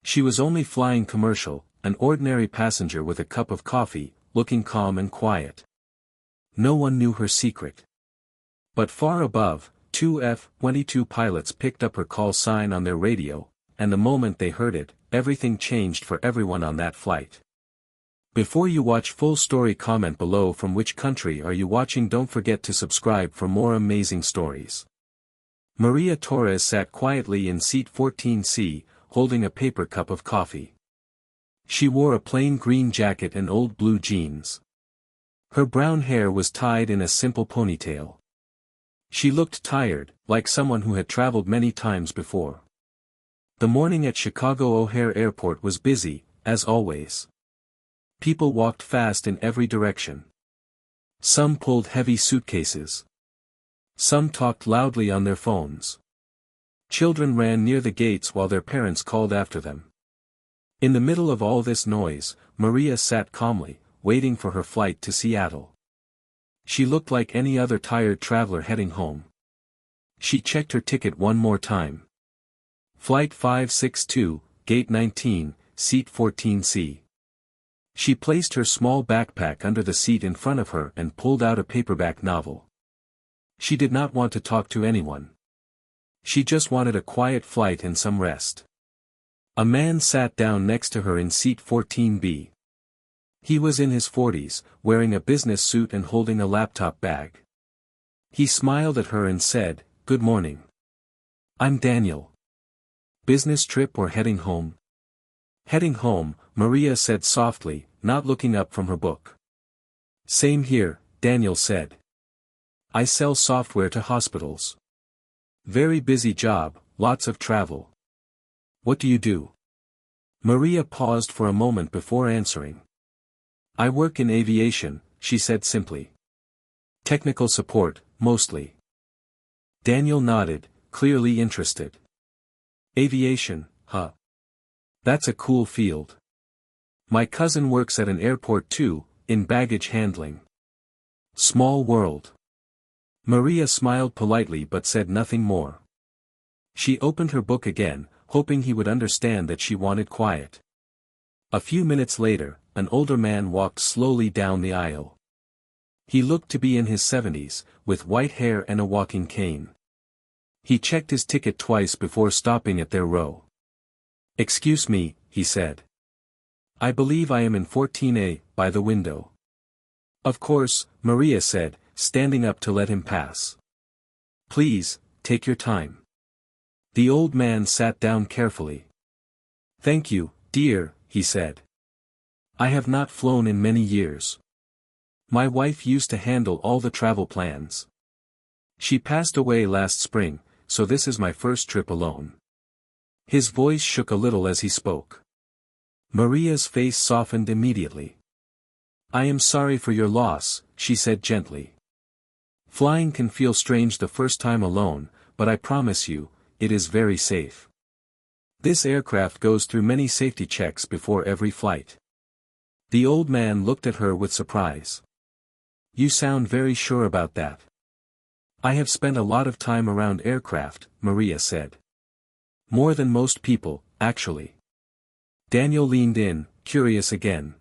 She was only flying commercial, an ordinary passenger with a cup of coffee, looking calm and quiet. No one knew her secret. But far above, two F-22 pilots picked up her call sign on their radio, and the moment they heard it, everything changed for everyone on that flight. Before you watch full story, comment below from which country are you watching. Don't forget to subscribe for more amazing stories. Maria Torres sat quietly in seat 14C, holding a paper cup of coffee. She wore a plain green jacket and old blue jeans. Her brown hair was tied in a simple ponytail. She looked tired, like someone who had traveled many times before. The morning at Chicago O'Hare Airport was busy, as always. People walked fast in every direction. Some pulled heavy suitcases. Some talked loudly on their phones. Children ran near the gates while their parents called after them. In the middle of all this noise, Maria sat calmly, waiting for her flight to Seattle. She looked like any other tired traveler heading home. She checked her ticket one more time. Flight 562, Gate 19, Seat 14C. She placed her small backpack under the seat in front of her and pulled out a paperback novel. She did not want to talk to anyone. She just wanted a quiet flight and some rest. A man sat down next to her in seat 14B. He was in his 40s, wearing a business suit and holding a laptop bag. He smiled at her and said, "Good morning. I'm Daniel. Business trip or heading home?" "Heading home," Maria said softly, not looking up from her book. "Same here," Daniel said. "I sell software to hospitals. Very busy job, lots of travel." "What do you do?" Maria paused for a moment before answering. "I work in aviation," she said simply. "Technical support, mostly." Daniel nodded, clearly interested. "Aviation, huh? That's a cool field. My cousin works at an airport too, in baggage handling. Small world." Maria smiled politely but said nothing more. She opened her book again, hoping he would understand that she wanted quiet. A few minutes later, an older man walked slowly down the aisle. He looked to be in his 70s, with white hair and a walking cane. He checked his ticket twice before stopping at their row. "Excuse me," he said. "I believe I am in 14A, by the window." "Of course," Maria said, standing up to let him pass. "Please, take your time." The old man sat down carefully. "Thank you, dear," he said. "I have not flown in many years. My wife used to handle all the travel plans. She passed away last spring, so this is my first trip alone." His voice shook a little as he spoke. Maria's face softened immediately. "I am sorry for your loss," she said gently. "Flying can feel strange the first time alone, but I promise you, it is very safe. This aircraft goes through many safety checks before every flight." The old man looked at her with surprise. "You sound very sure about that." "I have spent a lot of time around aircraft," Maria said. "More than most people, actually." Daniel leaned in, curious again.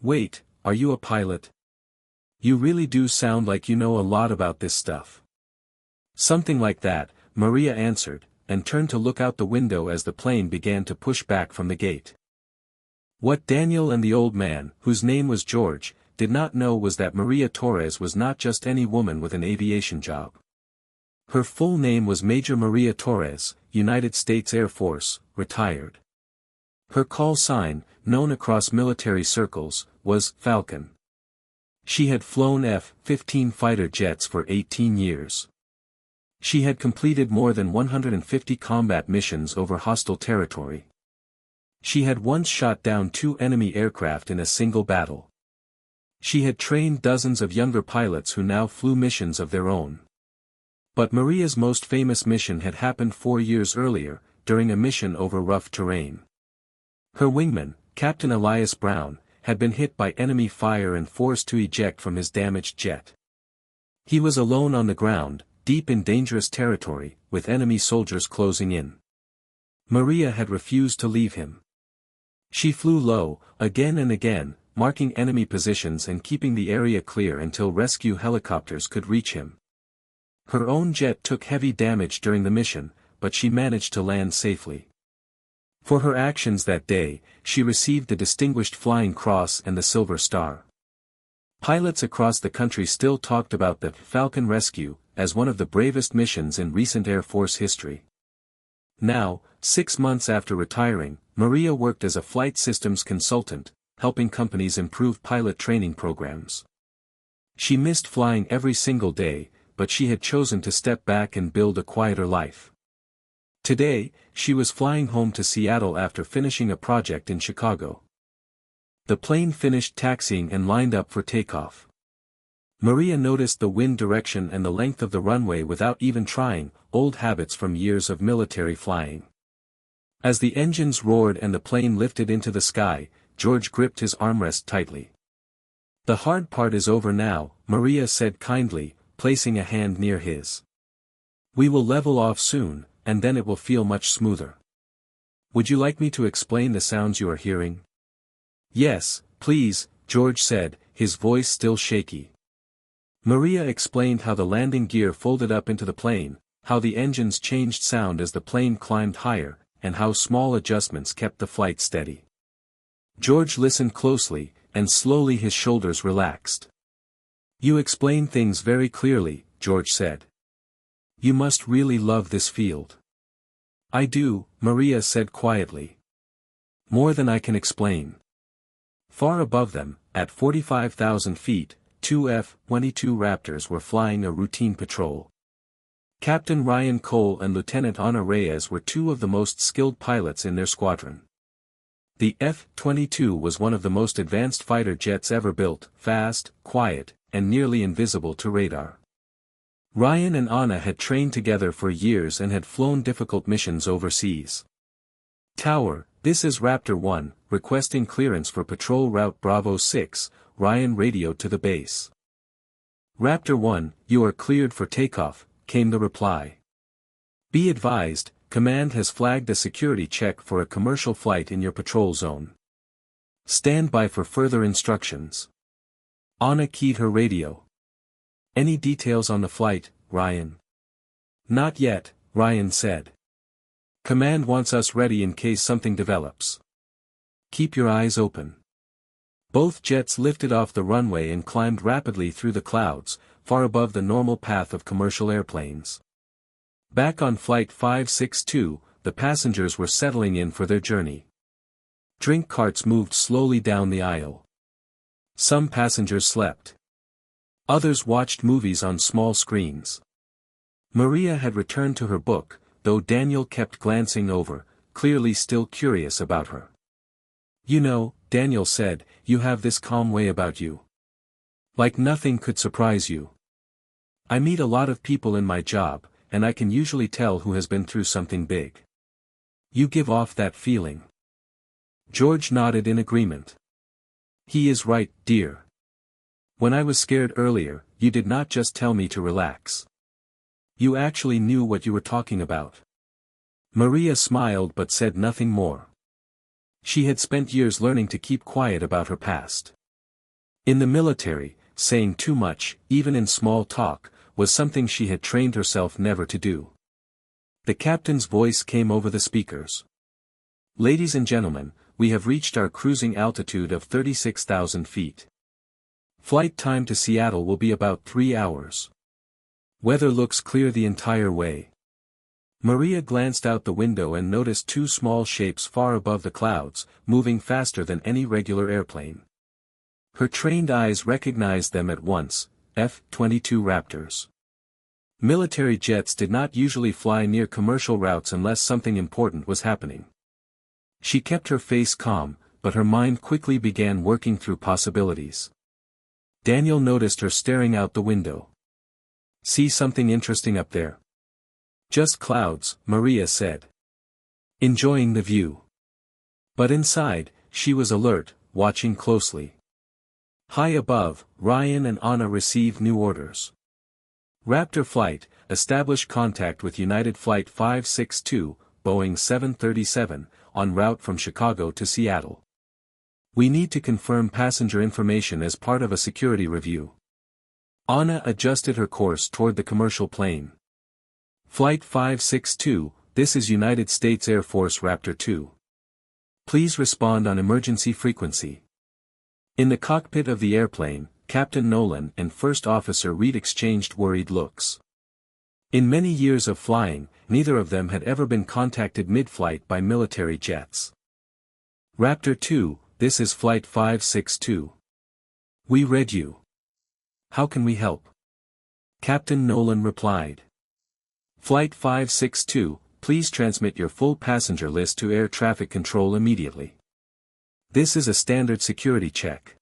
"Wait, are you a pilot? You really do sound like you know a lot about this stuff." "Something like that," Maria answered, and turned to look out the window as the plane began to push back from the gate. What Daniel and the old man, whose name was George, did not know was that Maria Torres was not just any woman with an aviation job. Her full name was Major Maria Torres, United States Air Force, retired. Her call sign, known across military circles, was Falcon. She had flown F-15 fighter jets for 18 years. She had completed more than 150 combat missions over hostile territory. She had once shot down 2 enemy aircraft in a single battle. She had trained dozens of younger pilots who now flew missions of their own. But Maria's most famous mission had happened 4 years earlier, during a mission over rough terrain. Her wingman, Captain Elias Brown, had been hit by enemy fire and forced to eject from his damaged jet. He was alone on the ground, deep in dangerous territory, with enemy soldiers closing in. Maria had refused to leave him. She flew low, again and again, marking enemy positions and keeping the area clear until rescue helicopters could reach him. Her own jet took heavy damage during the mission, but she managed to land safely. For her actions that day, she received the Distinguished Flying Cross and the Silver Star. Pilots across the country still talked about the Falcon rescue as one of the bravest missions in recent Air Force history. Now, 6 months after retiring, Maria worked as a flight systems consultant, helping companies improve pilot training programs. She missed flying every single day, but she had chosen to step back and build a quieter life. Today, she was flying home to Seattle after finishing a project in Chicago. The plane finished taxiing and lined up for takeoff. Maria noticed the wind direction and the length of the runway without even trying, old habits from years of military flying. As the engines roared and the plane lifted into the sky, George gripped his armrest tightly. "The hard part is over now," Maria said kindly, placing a hand near his. "We will level off soon, and then it will feel much smoother. Would you like me to explain the sounds you are hearing?" "Yes, please," George said, his voice still shaky. Maria explained how the landing gear folded up into the plane, how the engines changed sound as the plane climbed higher, and how small adjustments kept the flight steady. George listened closely, and slowly his shoulders relaxed. "You explain things very clearly," George said. "You must really love this field." "I do," Maria said quietly. "More than I can explain." Far above them, at 45,000 feet, 2 F-22 Raptors were flying a routine patrol. Captain Ryan Cole and Lieutenant Ana Reyes were two of the most skilled pilots in their squadron. The F-22 was one of the most advanced fighter jets ever built, fast, quiet, and nearly invisible to radar. Ryan and Ana had trained together for years and had flown difficult missions overseas. "Tower, this is Raptor 1, requesting clearance for patrol route Bravo 6, Ryan radioed to the base. "Raptor 1, you are cleared for takeoff," came the reply. "Be advised, Command has flagged a security check for a commercial flight in your patrol zone. Stand by for further instructions." Ana keyed her radio. "Any details on the flight, Ryan?" "Not yet," Ryan said. "Command wants us ready in case something develops. Keep your eyes open." Both jets lifted off the runway and climbed rapidly through the clouds, far above the normal path of commercial airplanes. Back on Flight 562, the passengers were settling in for their journey. Drink carts moved slowly down the aisle. Some passengers slept. Others watched movies on small screens. Maria had returned to her book, though Daniel kept glancing over, clearly still curious about her. "You know," Daniel said, "you have this calm way about you. Like nothing could surprise you. I meet a lot of people in my job, and I can usually tell who has been through something big. You give off that feeling." George nodded in agreement. "He is right, dear. When I was scared earlier, you did not just tell me to relax. You actually knew what you were talking about." Maria smiled but said nothing more. She had spent years learning to keep quiet about her past. In the military, saying too much, even in small talk, was something she had trained herself never to do. The captain's voice came over the speakers. "Ladies and gentlemen, we have reached our cruising altitude of 36,000 feet. Flight time to Seattle will be about 3 hours. Weather looks clear the entire way." Maria glanced out the window and noticed two small shapes far above the clouds, moving faster than any regular airplane. Her trained eyes recognized them at once, F-22 Raptors. Military jets did not usually fly near commercial routes unless something important was happening. She kept her face calm, but her mind quickly began working through possibilities. Daniel noticed her staring out the window. "See something interesting up there?" "Just clouds," Maria said. "Enjoying the view." But inside, she was alert, watching closely. High above, Ryan and Ana received new orders. "Raptor Flight, establish contact with United Flight 562, Boeing 737, en route from Chicago to Seattle. We need to confirm passenger information as part of a security review. Anna adjusted her course toward the commercial plane. Flight 562, this is United States Air Force Raptor 2. Please respond on emergency frequency. In the cockpit of the airplane, Captain Nolan and First Officer Reed exchanged worried looks. In many years of flying, neither of them had ever been contacted mid-flight by military jets. Raptor 2, this is Flight 562. We read you. How can we help? Captain Nolan replied. Flight 562, please transmit your full passenger list to air traffic control immediately. This is a standard security check.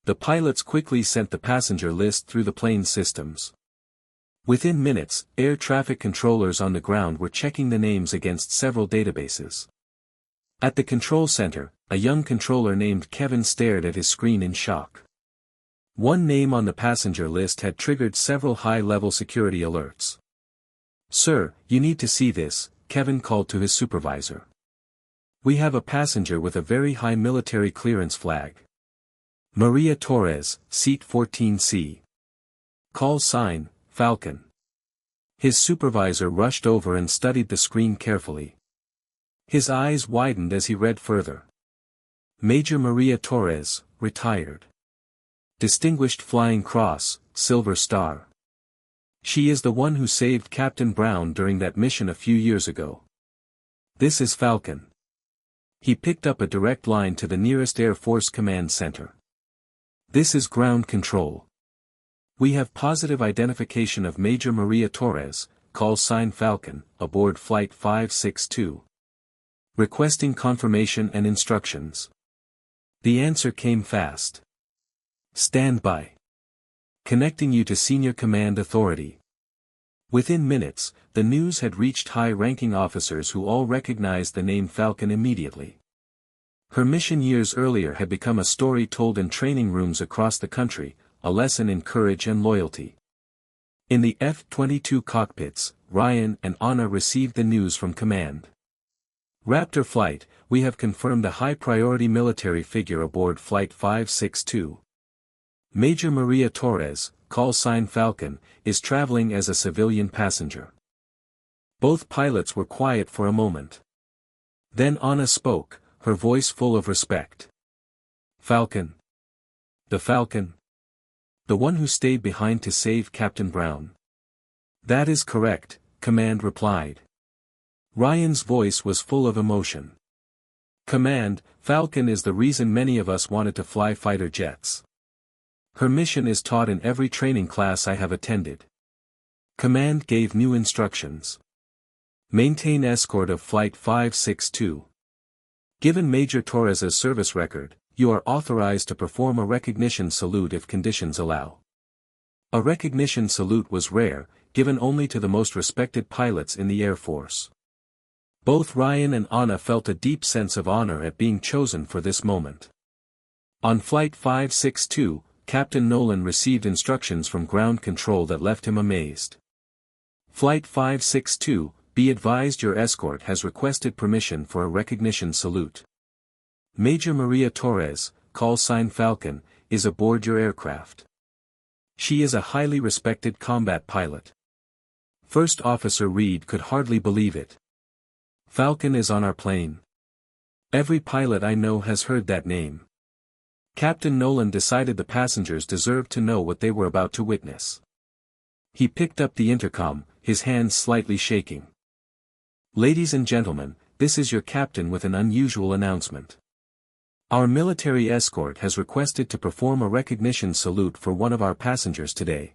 The pilots quickly sent the passenger list through the plane's systems. Within minutes, air traffic controllers on the ground were checking the names against several databases. At the control center, a young controller named Kevin stared at his screen in shock. One name on the passenger list had triggered several high-level security alerts. Sir, you need to see this, Kevin called to his supervisor. We have a passenger with a very high military clearance flag. Maria Torres, seat 14C. Call sign, Falcon. His supervisor rushed over and studied the screen carefully. His eyes widened as he read further. Major Maria Torres, retired. Distinguished Flying Cross, Silver Star. She is the one who saved Captain Brown during that mission a few years ago. This is Falcon. He picked up a direct line to the nearest Air Force Command Center. This is ground control. We have positive identification of Major Maria Torres, call sign Falcon, aboard Flight 562. Requesting confirmation and instructions. The answer came fast. Stand by. Connecting you to senior command authority. Within minutes, the news had reached high-ranking officers who all recognized the name Falcon immediately. Her mission years earlier had become a story told in training rooms across the country, a lesson in courage and loyalty. In the F-22 cockpits, Ryan and Anna received the news from command. Raptor flight, we have confirmed a high-priority military figure aboard Flight 562. Major Maria Torres, call sign Falcon, is traveling as a civilian passenger. Both pilots were quiet for a moment. Then Anna spoke, her voice full of respect. Falcon. The Falcon. The one who stayed behind to save Captain Brown. That is correct, Command replied. Ryan's voice was full of emotion. Command, Falcon is the reason many of us wanted to fly fighter jets. Her mission is taught in every training class I have attended. Command gave new instructions. Maintain escort of Flight 562. Given Major Torres's service record, you are authorized to perform a recognition salute if conditions allow. A recognition salute was rare, given only to the most respected pilots in the Air Force. Both Ryan and Anna felt a deep sense of honor at being chosen for this moment. On Flight 562, Captain Nolan received instructions from ground control that left him amazed. Flight 562, be advised your escort has requested permission for a recognition salute. Major Maria Torres, call sign Falcon, is aboard your aircraft. She is a highly respected combat pilot. First Officer Reed could hardly believe it. Falcon is on our plane. Every pilot I know has heard that name. Captain Nolan decided the passengers deserved to know what they were about to witness. He picked up the intercom, his hands slightly shaking. Ladies and gentlemen, this is your captain with an unusual announcement. Our military escort has requested to perform a recognition salute for one of our passengers today.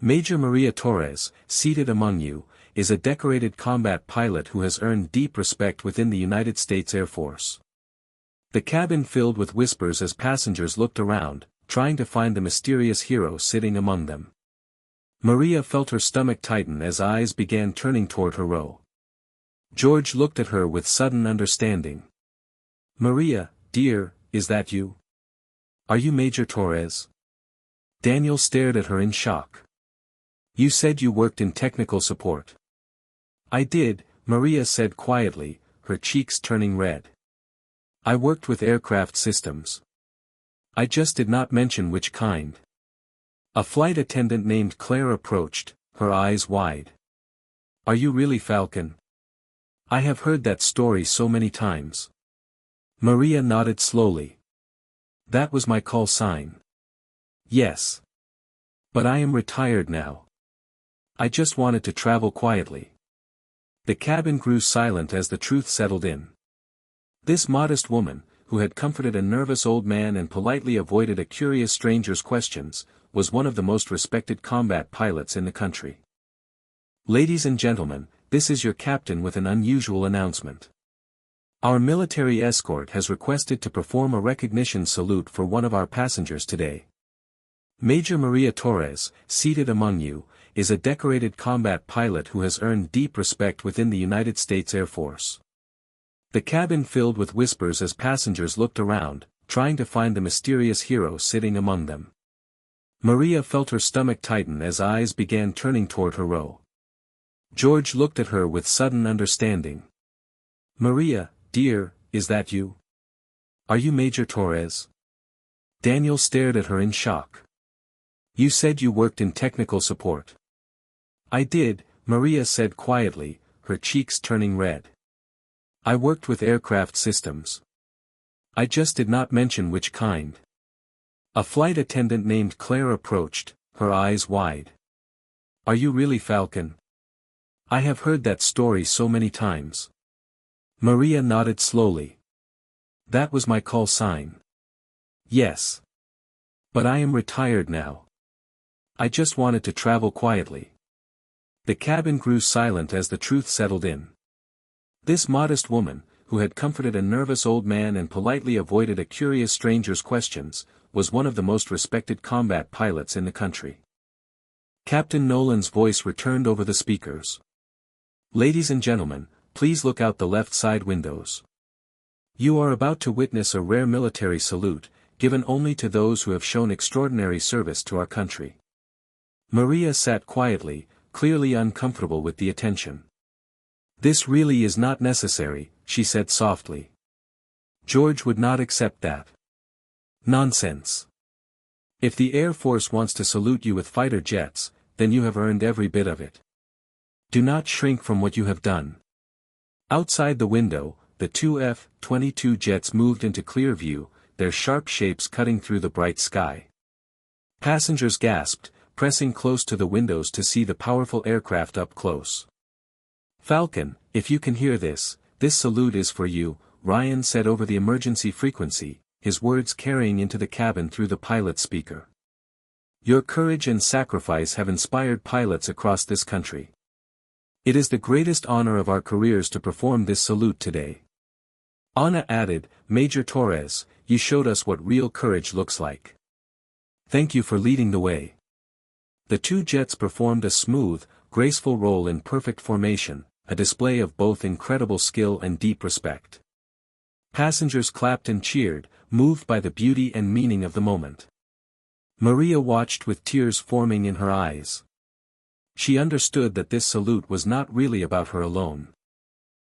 Major Maria Torres, seated among you, is a decorated combat pilot who has earned deep respect within the United States Air Force. The cabin filled with whispers as passengers looked around, trying to find the mysterious hero sitting among them. Maria felt her stomach tighten as eyes began turning toward her row. George looked at her with sudden understanding. Maria, dear, is that you? Are you Major Torres? Daniel stared at her in shock. You said you worked in technical support. I did, Maria said quietly, her cheeks turning red. I worked with aircraft systems. I just did not mention which kind. A flight attendant named Claire approached, her eyes wide. Are you really Falcon? I have heard that story so many times. Maria nodded slowly. That was my call sign. Yes. But I am retired now. I just wanted to travel quietly. The cabin grew silent as the truth settled in. This modest woman, who had comforted a nervous old man and politely avoided a curious stranger's questions, was one of the most respected combat pilots in the country. Ladies and gentlemen, this is your captain with an unusual announcement. Our military escort has requested to perform a recognition salute for one of our passengers today. Major Maria Torres, seated among you, is a decorated combat pilot who has earned deep respect within the United States Air Force. The cabin filled with whispers as passengers looked around, trying to find the mysterious hero sitting among them. Maria felt her stomach tighten as eyes began turning toward her row. George looked at her with sudden understanding. Maria, dear, is that you? Are you Major Torres? Daniel stared at her in shock. You said you worked in technical support. I did, Maria said quietly, her cheeks turning red. I worked with aircraft systems. I just did not mention which kind. A flight attendant named Claire approached, her eyes wide. Are you really Falcon? I have heard that story so many times. Maria nodded slowly. That was my call sign. Yes. But I am retired now. I just wanted to travel quietly. The cabin grew silent as the truth settled in. This modest woman, who had comforted a nervous old man and politely avoided a curious stranger's questions, was one of the most respected combat pilots in the country. Captain Nolan's voice returned over the speakers. Ladies and gentlemen, please look out the left side windows. You are about to witness a rare military salute, given only to those who have shown extraordinary service to our country. Maria sat quietly, clearly uncomfortable with the attention. This really is not necessary, she said softly. George would not accept that. Nonsense. If the Air Force wants to salute you with fighter jets, then you have earned every bit of it. Do not shrink from what you have done. Outside the window, the two F-22 jets moved into clear view, their sharp shapes cutting through the bright sky. Passengers gasped, pressing close to the windows to see the powerful aircraft up close. Falcon, if you can hear this, this salute is for you, Ryan said over the emergency frequency, his words carrying into the cabin through the pilot's speaker. Your courage and sacrifice have inspired pilots across this country. It is the greatest honor of our careers to perform this salute today. Anna added, Major Torres, you showed us what real courage looks like. Thank you for leading the way. The two jets performed a smooth, graceful roll in perfect formation, a display of both incredible skill and deep respect. Passengers clapped and cheered, moved by the beauty and meaning of the moment. Maria watched with tears forming in her eyes. She understood that this salute was not really about her alone.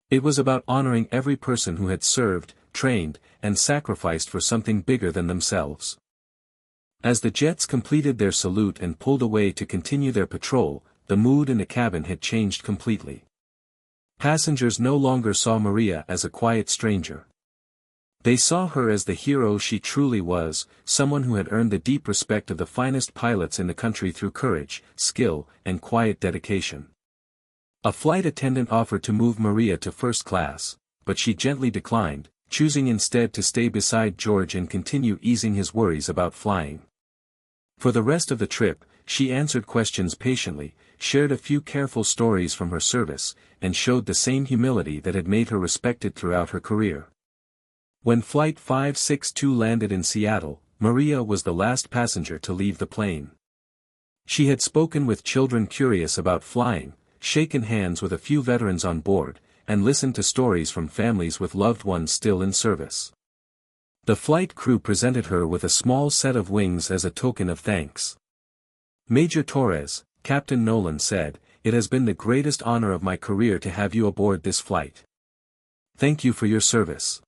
It was about honoring every person who had served, trained, and sacrificed for something bigger than themselves. As the jets completed their salute and pulled away to continue their patrol, the mood in the cabin had changed completely. Passengers no longer saw Maria as a quiet stranger. They saw her as the hero she truly was, someone who had earned the deep respect of the finest pilots in the country through courage, skill, and quiet dedication. A flight attendant offered to move Maria to first class, but she gently declined, choosing instead to stay beside George and continue easing his worries about flying. For the rest of the trip, she answered questions patiently, shared a few careful stories from her service, and showed the same humility that had made her respected throughout her career. When Flight 562 landed in Seattle, Maria was the last passenger to leave the plane. She had spoken with children curious about flying, shaken hands with a few veterans on board, and listened to stories from families with loved ones still in service. The flight crew presented her with a small set of wings as a token of thanks. Major Torres, Captain Nolan said, it has been the greatest honor of my career to have you aboard this flight. Thank you for your service."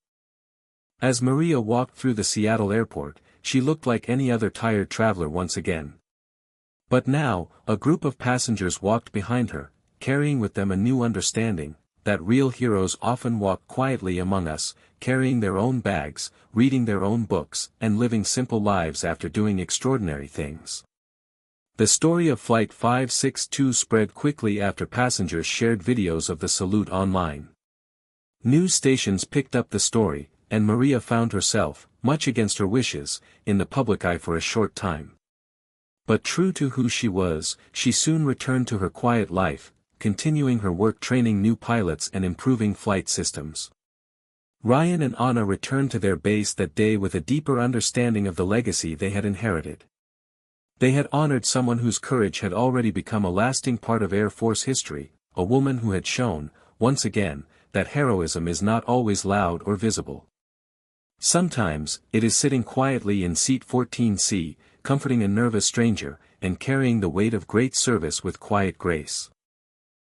As Maria walked through the Seattle airport, she looked like any other tired traveler once again. But now, a group of passengers walked behind her, carrying with them a new understanding, that real heroes often walk quietly among us, carrying their own bags, reading their own books, and living simple lives after doing extraordinary things. The story of Flight 562 spread quickly after passengers shared videos of the salute online. News stations picked up the story, and Maria found herself, much against her wishes, in the public eye for a short time. But true to who she was, she soon returned to her quiet life, continuing her work training new pilots and improving flight systems. Ryan and Anna returned to their base that day with a deeper understanding of the legacy they had inherited. They had honored someone whose courage had already become a lasting part of Air Force history, a woman who had shown, once again, that heroism is not always loud or visible. Sometimes, it is sitting quietly in seat 14C, comforting a nervous stranger, and carrying the weight of great service with quiet grace.